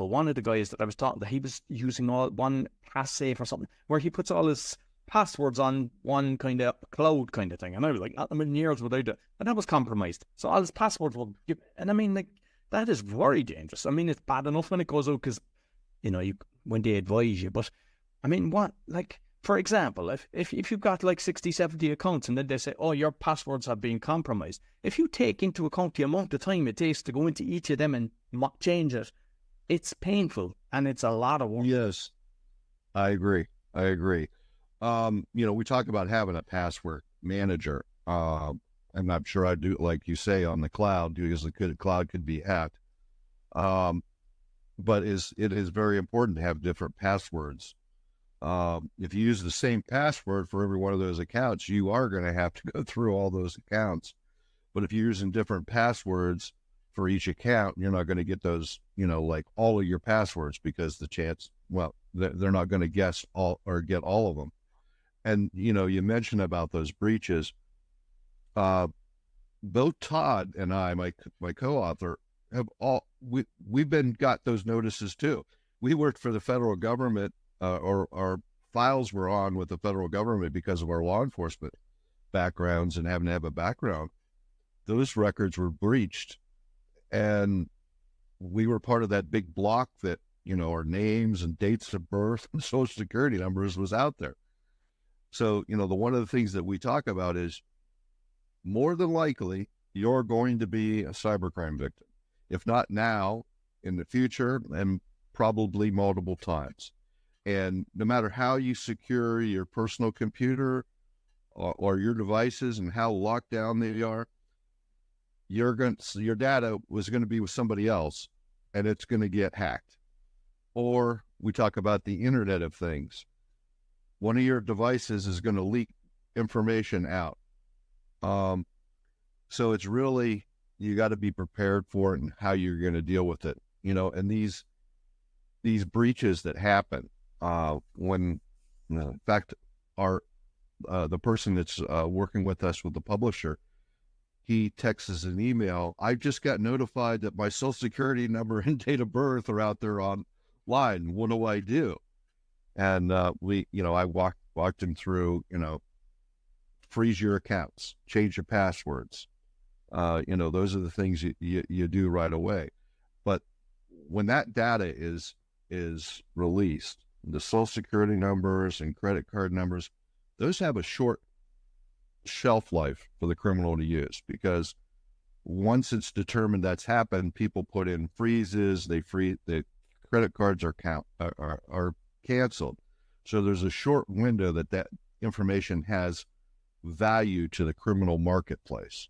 one of the guys that I was talking to, he was using all one pass safe or something, where he puts all his passwords on one kind of cloud kind of thing. And I was like, not a million years would I do it. And that was compromised. So all his passwords were, and I mean, like, that is very dangerous. I mean, it's bad enough when it goes out because, when they advise you. But, I mean, what, like, for example, if you've got like 60, 70 accounts and then they say, oh, your passwords have been compromised, if you take into account the amount of time it takes to go into each of them and change it, it's painful and it's a lot of work. Yes, I agree. We talk about having a password manager. And I'm sure I do, like you say, on the cloud, because the cloud could be hacked. But it is very important to have different passwords. If you use the same password for every one of those accounts, you are going to have to go through all those accounts. But if you're using different passwords for each account, you're not going to get those, like all of your passwords, because they're not going to guess all or get all of them. And, you mentioned about those breaches. Both Todd and I, my co-author, have we've got those notices too. We worked for the federal government, or our files were on with the federal government because of our law enforcement backgrounds and having to have a background. Those records were breached, and we were part of that big block that, our names and dates of birth and social security numbers was out there. So, one of the things that we talk about is, more than likely, you're going to be a cybercrime victim. If not now, in the future, and probably multiple times. And no matter how you secure your personal computer or your devices and how locked down they are, your data was going to be with somebody else, and it's going to get hacked. Or we talk about the Internet of Things. One of your devices is going to leak information out. So it's really, you got to be prepared for it and how you're going to deal with it. And these breaches that happen, when, in fact, the person that's working with us with the publisher, he texts us an email. I just got notified that my social security number and date of birth are out there online. What do I do? And I walked him through, freeze your accounts, change your passwords. Those are the things you do right away. But when that data is released, the social security numbers and credit card numbers, those have a short shelf life for the criminal to use, because once it's determined that's happened, people put in freezes, the credit cards are canceled. So there's a short window that information has value to the criminal marketplace.